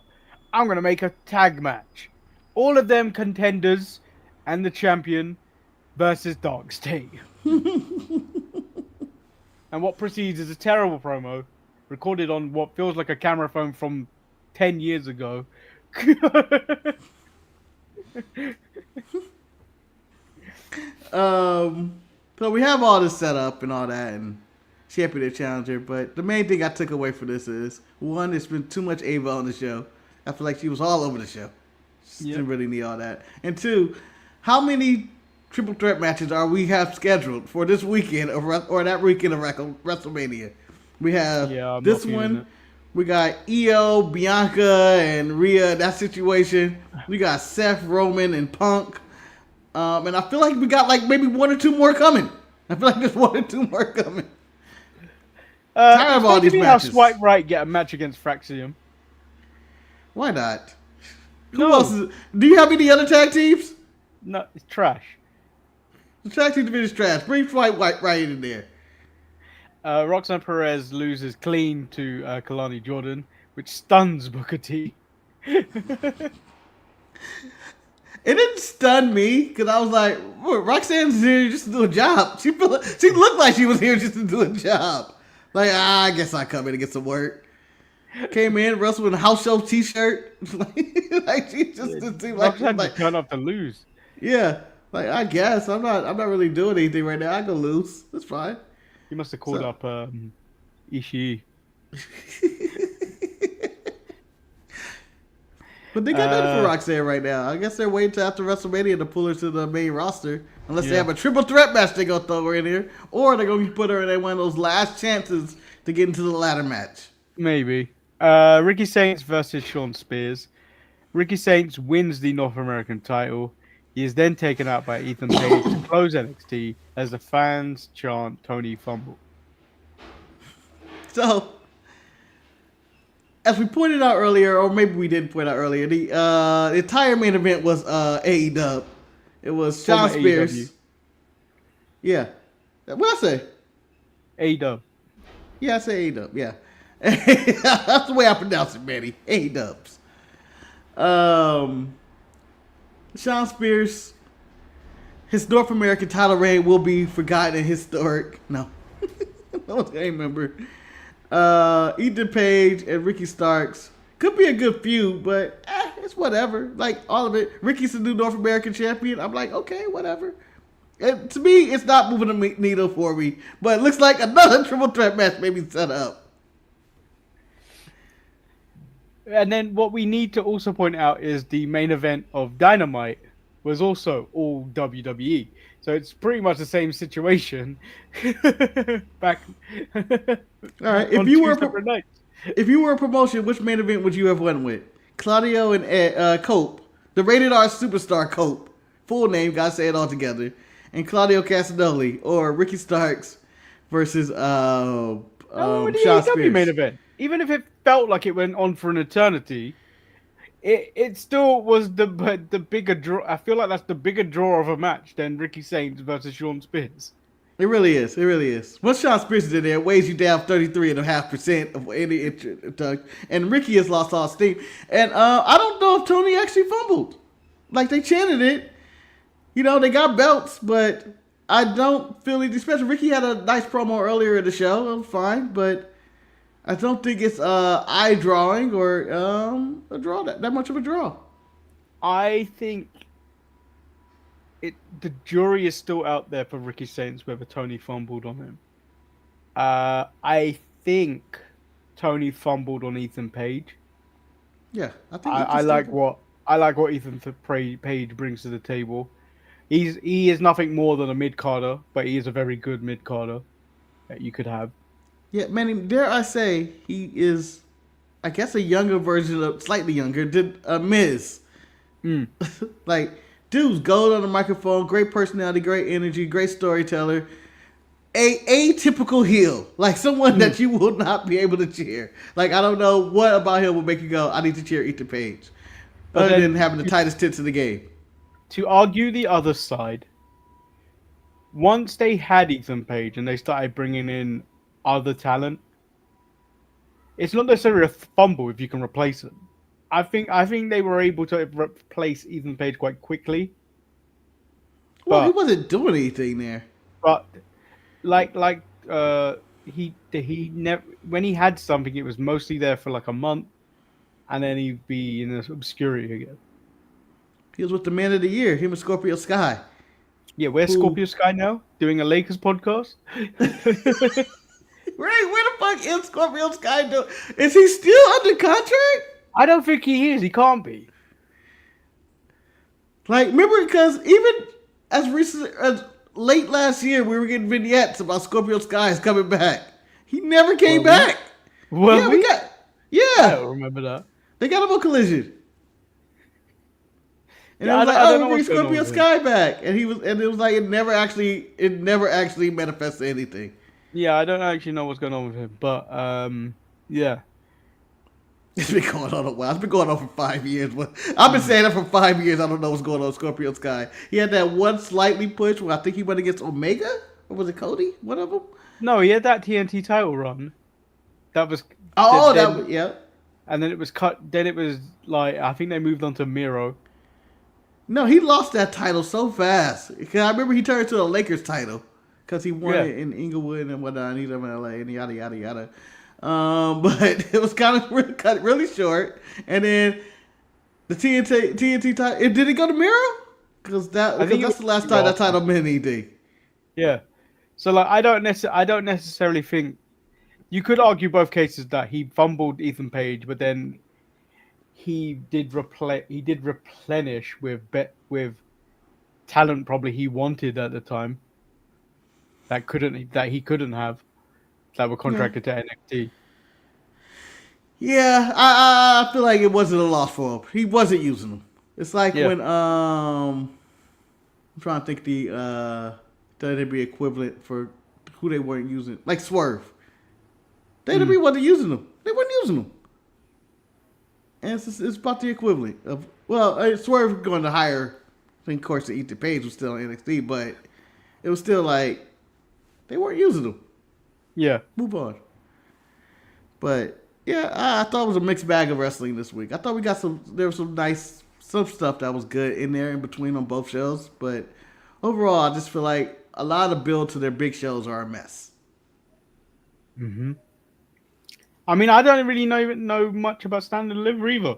I'm going to make a tag match. All of them contenders and the champion versus Dark State. And what precedes is a terrible promo recorded on what feels like a camera phone from 10 years ago. So we have all this set up and all that, and champion and challenger. But the main thing I took away from this is, one, there's been too much Ava on the show. I feel like she was all over the show. She didn't really need all that. And two, how many triple threat matches are we have scheduled for this weekend or that weekend of WrestleMania? We have this one. We got Io, Bianca, and Rhea, that situation. We got Seth, Roman, and Punk. And I feel like we got like maybe 1 or 2 more coming. I feel like there's 1 or 2 more coming. Tired of all these matches. How Swipe Right get a match against Fraxium? Why not? Who else is? Do you have any other tag teams? No, it's trash. The tag team division is trash. Bring Swipe right in there. Roxanne Perez loses clean to Kalani Jordan, which stuns Booker T. It didn't stun me because I was like, Roxanne's here just to do a job. She looked like she was here just to do a job. Like, I guess I come in and get some work. Came in, wrestled with a house show t-shirt. like she just didn't seem like Roxanne just turned up to lose. Yeah. Like, I guess I'm not really doing anything right now. I go lose. That's fine. You must have called up Ishii. But they got nothing for Roxanne right now. I guess they're waiting till after WrestleMania to pull her to the main roster. Unless they have a triple threat match they're going to throw her in here. Or they're going to put her in one of those last chances to get into the ladder match. Maybe. Ricky Saints versus Sean Spears. Ricky Saints wins the North American title. He is then taken out by Ethan Page to close NXT as the fans chant Tony Fumble. So, as we pointed out earlier, or maybe we didn't point out earlier, the entire main event was AEW. It was Sean Spears. AEW. Yeah. What did I say? AEW. Yeah, I say AEW. Yeah. That's the way I pronounce it, Manny. AEWs. Sean Spears, his North American title reign will be forgotten and historic. No. No one's going to remember. Ethan Page and Ricky Starks could be a good feud, but it's whatever. Like, all of it. Ricky's the new North American champion. I'm like, okay, whatever. And to me, it's not moving the needle for me. But it looks like another triple threat match may be set up. And then what we need to also point out is the main event of Dynamite was also all WWE. So it's pretty much the same situation. Back. All right. If you were a promotion, which main event would you have went with? Claudio and Cope, the rated R superstar Cope, full name, gotta say it all together, and Claudio Castagnoli, or Ricky Starks versus Sean Spears. Main event. Even if it felt like it went on for an eternity, it still was the bigger draw. I feel like that's the bigger draw of a match than Ricky Saints versus Sean Spears. It really is. It really is. Once Sean Spears is in there, it weighs you down 33.5% of any interest. And Ricky has lost all steam. And I don't know if Tony actually fumbled. Like, they chanted it. You know, they got belts, but I don't feel anything special. Ricky had a nice promo earlier in the show. It was fine, but I don't think it's eye-drawing or a draw, that much of a draw. I think the jury is still out there for Ricky Saints whether Tony fumbled on him. I think Tony fumbled on Ethan Page. Yeah, I think I like what Ethan Page brings to the table. He is nothing more than a mid-carder, but he is a very good mid-carder that you could have. Yeah, Manny, dare I say, he is, I guess, a younger version of, slightly younger, did Miz. Like, dude's gold on the microphone, great personality, great energy, great storyteller. A atypical heel, like someone that you will not be able to cheer. Like, I don't know what about him will make you go, I need to cheer Ethan Page. Other than having the tightest tits in the game. To argue the other side, once they had Ethan Page and they started bringing in other talent, it's not necessarily a fumble if you can replace them. I think they were able to replace Ethan Page quite quickly. Well, he wasn't doing anything there. But he never, when he had something, it was mostly there for like a month, and then he'd be in obscurity again. He was with the Man of the Year, him and Scorpio Sky. Yeah, where's Scorpio Sky now? Doing a Lakers podcast? Right, where the fuck is Scorpio Sky doing? Is he still under contract? I don't think he is. He can't be. Like, remember, because even as recent as late last year, we were getting vignettes about Scorpio Skies coming back. He never came back. Well, I don't remember that. They got him on Collision. And Yeah, it was like, I don't oh, know bring what's going on Scorpio with Sky back. And it was like, it never actually manifested anything. Yeah, I don't actually know what's going on with him, but yeah. It's been going on a while. It's been going on for 5 years. I've been saying that for 5 years. I don't know what's going on with Scorpio Sky. He had that one slightly push where I think he went against Omega? Or was it Cody? One of them? No, he had that TNT title run. That was... yeah. And then it was cut. Then it was like, I think they moved on to Miro. No, he lost that title so fast. Because I remember he turned to a Lakers title. Because he won it in Inglewood and whatnot. And he's in LA and yada, yada, yada. But it was kind of cut really short. And then the TNT title, did it go to Miro? Because that's the last time that title been in ED. Yeah. So like I don't necessarily think you could argue both cases that he fumbled Ethan Page, but then he did replenish with talent probably he wanted at the time that he couldn't have that were contracted to NXT. Yeah, I feel like it wasn't a loss for him. He wasn't using them. It's like when I'm trying to think the WWE equivalent for who they weren't using, like Swerve. WWE wasn't using them. They weren't using them. And it's about the equivalent of Swerve going to hire. I think, of course, the Ethan Page was still on NXT, but it was still like they weren't using them. Yeah. Move on. But yeah, I thought it was a mixed bag of wrestling this week. I thought there was some stuff that was good in there in between on both shows, but overall, I just feel like a lot of build to their big shows are a mess. Mm-hmm. I mean, I don't really know much about Stand and Deliver either.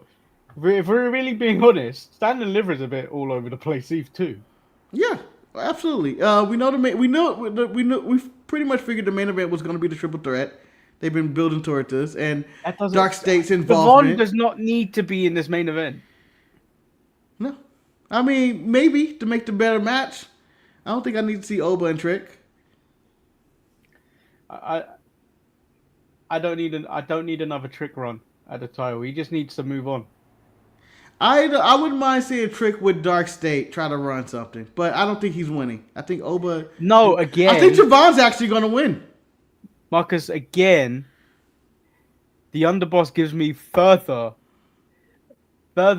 If we're really being honest, Stand and Deliver is a bit all over the place, too. Yeah, absolutely. We've pretty much figured the main event was going to be the triple threat. They've been building toward this, and Dark State's involvement. Devon does not need to be in this main event. No, I mean maybe to make the better match. I don't think I need to see Oba and Trick. I don't need another Trick run at the title. He just needs to move on. I wouldn't mind seeing Trick with Dark State try to run something, but I don't think he's winning. I think Oba. No, again. I think Javon's actually going to win. Marcus, again, the underboss gives me further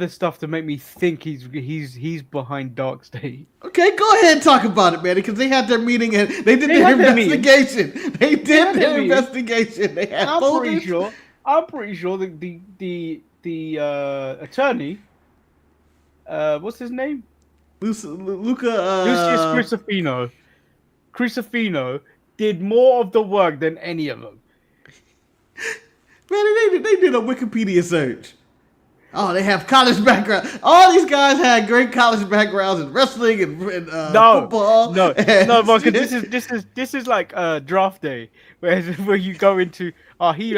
stuff to make me think he's behind Dark State. Okay, go ahead and talk about it, man, because they had their meeting and they did their investigation. They did their investigation. They had I'm pretty sure the attorney, what's his name? Lucius Crucifino did more of the work than any of them. Man, they did a Wikipedia search. Oh, they have college background. All these guys had great college backgrounds in wrestling and football. No, Marcus. This is like draft day, where you go into. Oh, he's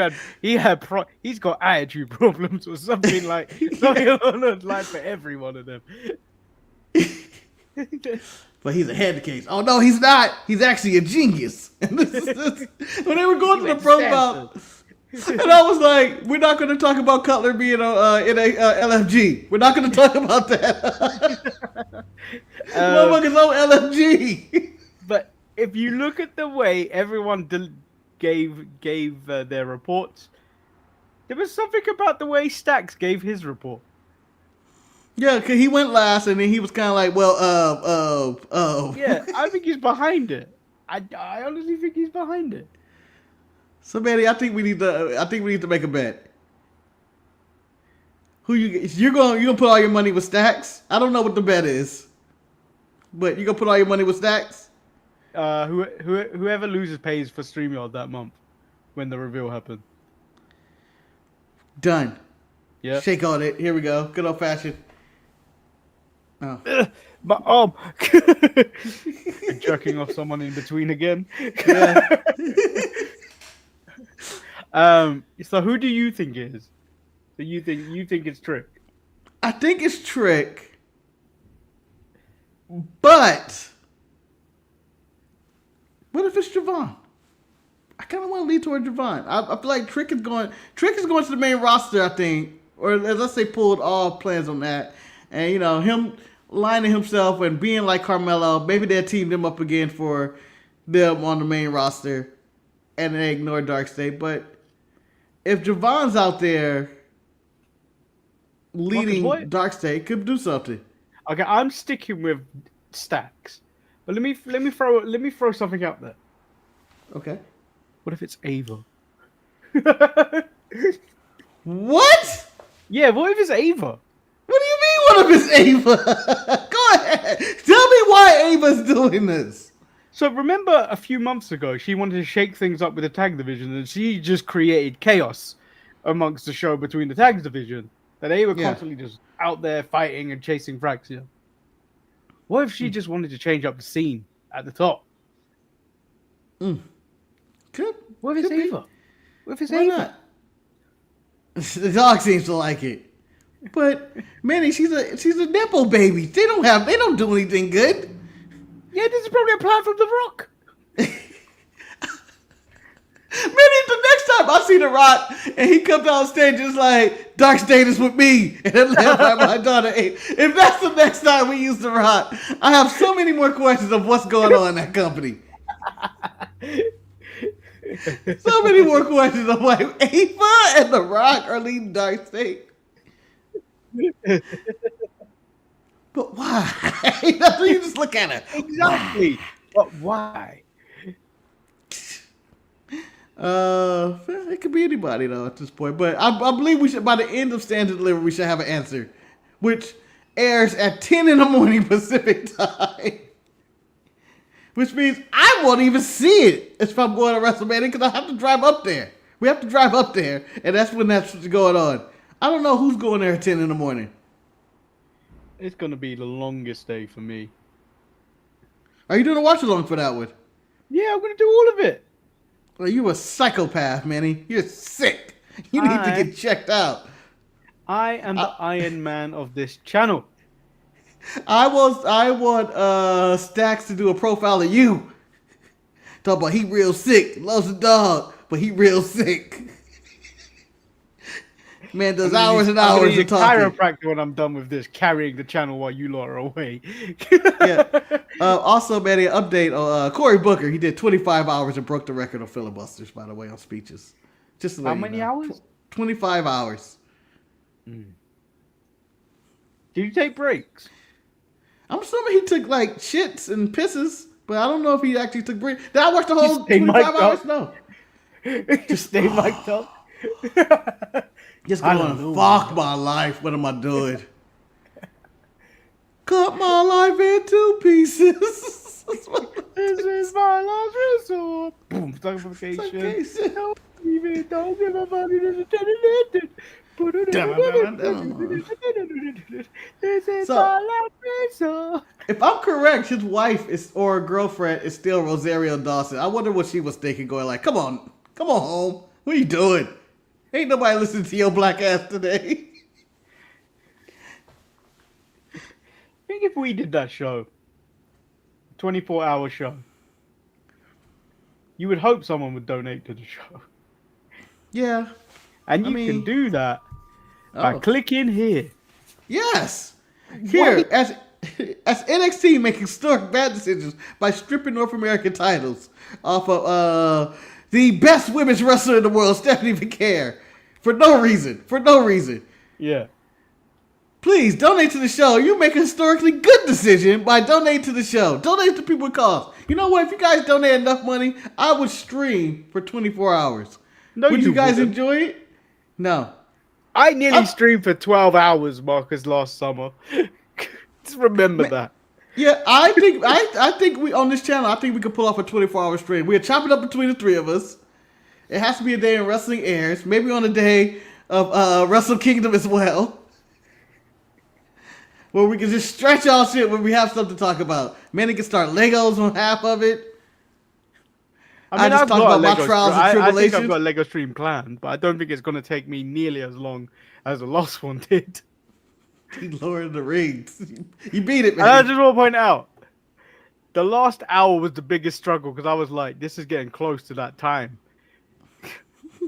got attitude problems or something like something on the line for every one of them. But he's ahead of the case. Oh no, he's not. He's actually a genius. And when they were going to the profile. And I was like, we're not going to talk about Cutler being in a LFG. We're not going to talk about that. Motherfuckers on LFG. But if you look at the way everyone gave their reports, there was something about the way Stacks gave his report. Yeah, because he went last, and then he was kind of like, Yeah, I think he's behind it. I honestly think he's behind it. So, Manny, I think we need to make a bet. You're gonna put all your money with Stacks? I don't know what the bet is, but you gonna put all your money with Stacks? Whoever loses pays for StreamYard that month when the reveal happens. Done. Yeah. Shake on it. Here we go. Good old fashioned. Oh. My arm. Jerking off someone in between again. Yeah. So who do you think it is? So you think it's Trick? I think it's Trick, but what if it's Javon? I kind of want to lead toward Javon. I feel like Trick is going to the main roster, I think, or let's say pulled all plans on that, and him lining himself and being like Carmelo. Maybe they'll team them up again for them on the main roster, and they ignore Dark State, but. If Javon's out there leading Dark State, could do something. Okay, I'm sticking with Stacks, but let me throw something out there. Okay. What if it's Ava? What? Yeah, what if it's Ava? What do you mean? What if it's Ava? Go ahead. Tell me why Ava's doing this. So remember a few months ago, she wanted to shake things up with the tag division, and she just created chaos amongst the show between the tag division. That they were constantly just out there fighting and chasing Fraxia. What if she just wanted to change up the scene at the top? Could What if it's be. Ava? What if it's Why Ava? not? The dog seems to like it. But Manny, she's a nepo baby. They don't do anything good. Yeah, this is probably a plan from The Rock. Manny, the next time I see The Rock and he comes on stage just like dark status with me and then left by my daughter. If that's the next time we use The Rock, I have so many more questions of what's going on in that company. So many more questions of like Ava and The Rock are leading dark state. But why? That's when you just look at it. Exactly. But why? It could be anybody though at this point. But I believe we should, by the end of Stand and Deliver, we should have an answer, which airs at 10 in the morning Pacific time. Which means I won't even see it if I'm going to WrestleMania because I have to drive up there. We have to drive up there, and that's when that's what's going on. I don't know who's going there at 10 in the morning. It's going to be the longest day for me. Are you doing a watch along for that one? Yeah, I'm going to do all of it. Well, you a psychopath, Manny. You're sick. You need to get checked out. I am the Iron Man of this channel. I want Stacks to do a profile of you. Talk about he real sick, loves the dog, but he real sick. Man does hours and hours of talking. Chiropractor when I'm done with this, carrying the channel while you lot are away. Yeah. Also, Manny, an update on Cory Booker. He did 25 hours and broke the record of filibusters, by the way, on speeches. Just to let How you many know. hours? 25 hours. Did you take breaks? I'm assuming he took like shits and pisses, but I don't know if he actually took breaks. Did I watch the whole 25 hours? No. Just stay mic'd up. Just going, fuck my life. What am I doing? Cut my life into pieces. This is my last resort. Boom, notification. Don't give a fuck. This is my last resort. If I'm correct, his wife or girlfriend is still Rosario Dawson. I wonder what she was thinking, going like, come on home. What are you doing? Ain't nobody listening to your black ass today. Think if we did that show, 24-hour show, you would hope someone would donate to the show. Yeah. And you can do that by clicking here. Yes. Here, as NXT making historic bad decisions by stripping North American titles off of the best women's wrestler in the world, Stephanie McCare, for no reason. Yeah. Please donate to the show. You make a historically good decision by donating to the show. Donate to people with cause. You know what? If you guys donate enough money, I would stream for 24 hours. No, would you guys enjoy it? No. I nearly streamed for 12 hours, Marcus, last summer. Just remember that. Yeah, I think we on this channel, I think we could pull off a 24-hour stream. We'll chop it up between the three of us. It has to be a day in wrestling airs. Maybe on a day of Wrestle Kingdom as well. Where we can just stretch all shit when we have something to talk about. Manny can start Legos on half of it. I mean, just talk about my trials and tribulations. I think I've got a Lego stream planned, but I don't think it's going to take me nearly as long as the last one did. Lord of the Rings. You beat it, man. And I just want to point out, the last hour was the biggest struggle because I was like, this is getting close to that time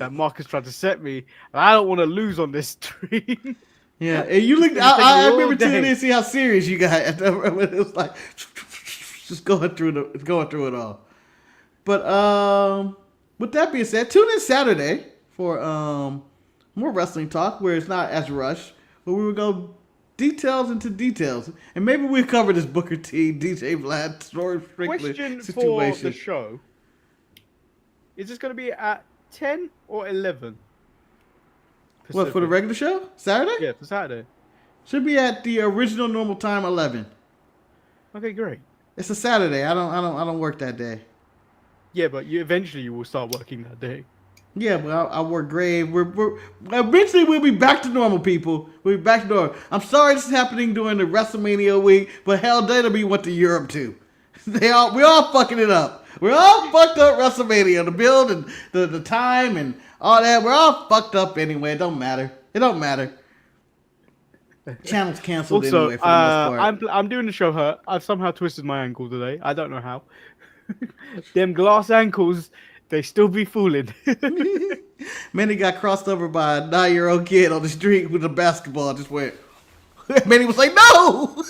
that Marcus tried to set me, and I don't want to lose on this stream. Yeah, and you looked. I remember tuning in to see how serious you got. It was like just going through it all. But with that being said, tune in Saturday for more wrestling talk where it's not as rushed, but we will go details into details, and maybe we'll cover this Booker T, DJ Vlad, Storm Strickland Question situation. for the show: is this going to be at 10 or 11? What, for the regular show? Saturday? Yeah, for Saturday. Should be at the original normal time, 11. Okay, great. It's a Saturday. I don't work that day. Yeah, but eventually you will start working that day. Yeah, but I work grave. We're eventually we'll be back to normal, people. We'll be back to normal. I'm sorry this is happening during the WrestleMania week, but hell, we went to Europe too. We all fucking it up. We're all fucked up WrestleMania, the build and the time and all that. We're all fucked up anyway. It don't matter. It don't matter. Channel's canceled Also, anyway for the most part. I'm doing the show hurt. I've somehow twisted my ankle today. I don't know how. Them glass ankles, they still be fooling. Manny got crossed over by a 9-year-old kid on the street with a basketball. Just went. Manny was like, "No,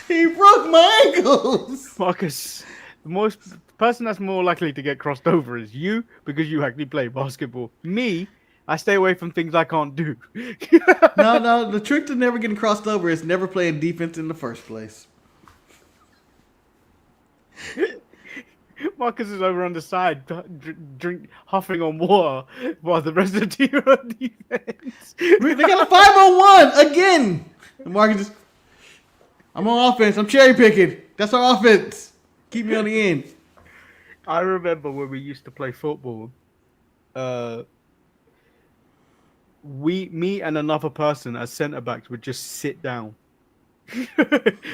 he broke my ankles." Marcus, the person that's more likely to get crossed over is you because you actually play basketball. Me, I stay away from things I can't do. No. The trick to never getting crossed over is never playing defense in the first place. Marcus is over on the side, huffing on water, while the rest of the team are on defense. They got a 5-on-1 again. And Marcus just, I'm on offense. I'm cherry picking. That's our offense. Keep me on the end. I remember when we used to play football. Me and another person as centre backs would just sit down.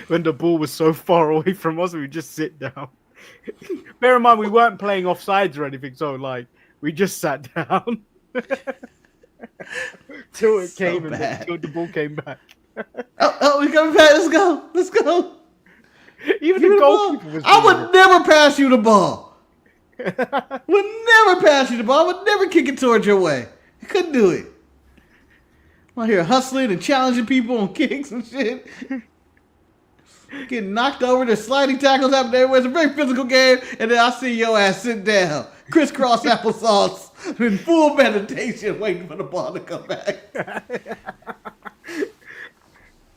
When the ball was so far away from us, we would just sit down. Bear in mind, we weren't playing offsides or anything, so like we just sat down till it came and until the ball came back. Oh, we're coming back. Let's go. Even the goalkeeper was. I would never pass you the ball. Would never pass you the ball. I would never kick it towards your way. I couldn't do it. I'm out here hustling and challenging people on kicks and shit. Getting knocked over, there's sliding tackles happening everywhere. It's a very physical game, and then I see your ass sit down, crisscross applesauce, in full meditation, waiting for the ball to come back.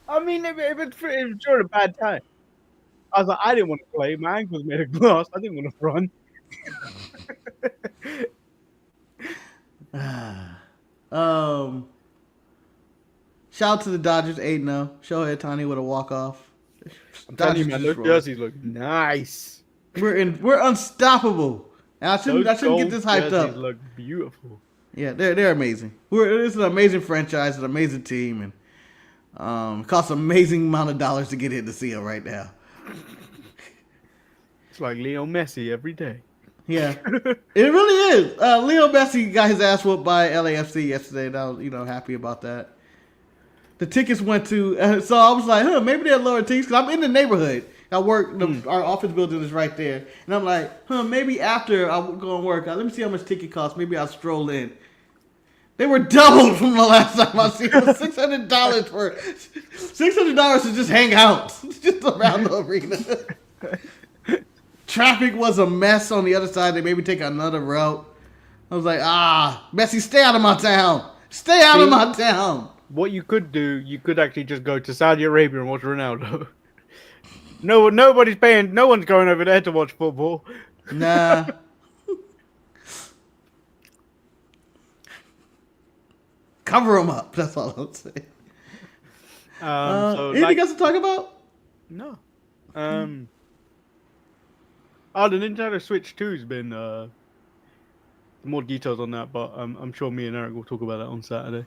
I mean, it was during a bad time. I was like, I didn't want to play. My ankle was made of glass. I didn't want to run. Shout out to the Dodgers 8-0. Shohei Ohtani with a walk-off. I'm telling you, man, those jerseys look nice. We're unstoppable. And I shouldn't get this hyped up. Look beautiful. Yeah, they're amazing. It's an amazing franchise, an amazing team, and it costs an amazing amount of dollars to get in to see them right now. It's like Leo Messi every day. Yeah, it really is. Leo Messi got his ass whooped by LAFC yesterday, and I was happy about that. The tickets went to, so I was like, maybe they're lower tickets, because I'm in the neighborhood. I work, our office building is right there. And I'm like, maybe after I go and work, let me see how much ticket costs. Maybe I'll stroll in. They were doubled from the last time I seen them. $600 to just hang out, just around the arena. Traffic was a mess on the other side. They made me take another route. I was like, Messi, stay out of my town. Stay out of my town. What you could do, you could actually just go to Saudi Arabia and watch Ronaldo. Nobody's paying. No one's going over there to watch football. Nah. Cover them up. That's all I'll say. Anything else to talk about? No. The Nintendo Switch 2's been more details on that, but I'm sure me and Eric will talk about that on Saturday.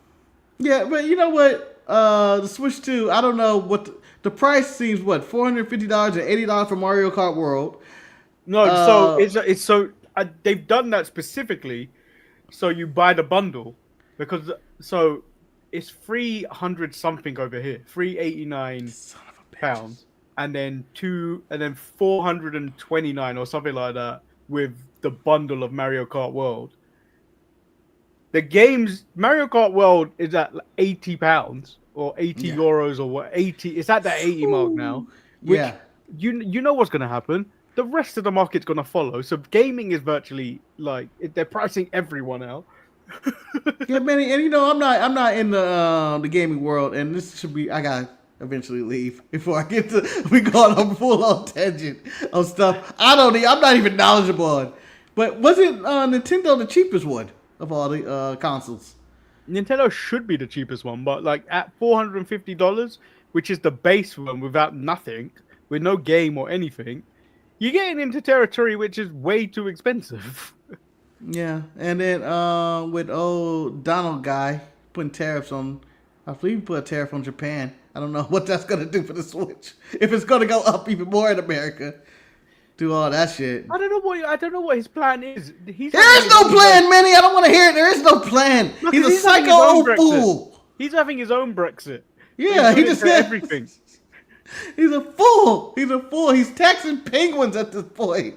Yeah, but you know what? The Switch 2, I don't know what the price seems. What, $450 and $80 for Mario Kart World? No, so they've done that specifically, so you buy the bundle because it's 300 something over here, £389, and then 429 or something like that with the bundle of Mario Kart World. The game's Mario Kart World is at £80 or €80 or what? 80. It's at that 80 mark now. Yeah. You know what's going to happen. The rest of the market's going to follow. So gaming is virtually like they're pricing everyone out. Yeah, Manny, and I'm not in the gaming world, and this should be. I gotta eventually leave before I get to. We go on a full on tangent of stuff I'm not even knowledgeable on. But wasn't Nintendo the cheapest one of all the consoles? Nintendo should be the cheapest one, but like at $450, which is the base one without nothing, with no game or anything, you're getting into territory which is way too expensive. Yeah, and then with old Donald guy putting tariffs on, I believe he put a tariff on Japan. I don't know what that's gonna do for the Switch. If it's gonna go up even more in America, do all that shit. I don't know what his plan is. There is no plan, Manny. I don't want to hear it. There is no plan. No, He's a 'cause he's having psycho his own old Brexit. fool. He's having his own Brexit. Yeah, he just said everything. He's a fool. He's a fool. He's taxing penguins at this point.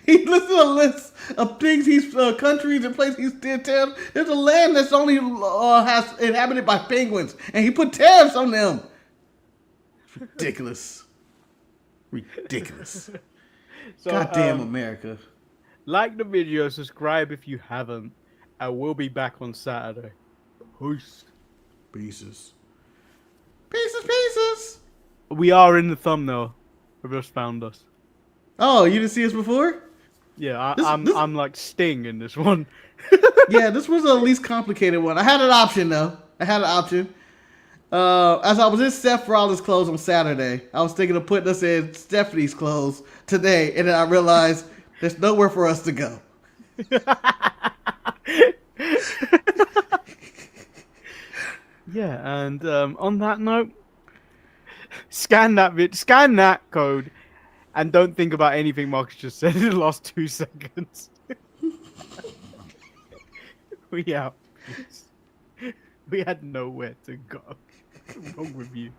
He listed a list of things he's countries and places he's did tariffs. There's a land that's only has inhabited by penguins, and he put tariffs on them. Ridiculous. Ridiculous. So, Goddamn America. Like the video, subscribe if you haven't. I will be back on Saturday. Peace. Pieces. Pieces. We are in the thumbnail. I just found us. Oh, you didn't see us before? Yeah, This- I'm like Sting in this one. Yeah, this was the least complicated one. I had an option though. As I was in Seth Rollins' clothes on Saturday, I was thinking of putting us in Stephanie's clothes today, and then I realized there's nowhere for us to go. Yeah, and on that note, scan that code, and don't think about anything Marcus just said in the last 2 seconds. We out. We had nowhere to go. What's wrong with you?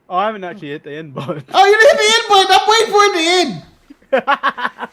Oh, I haven't actually hit the end button. Oh, you didn't hit the end button. I'm waiting for it to end.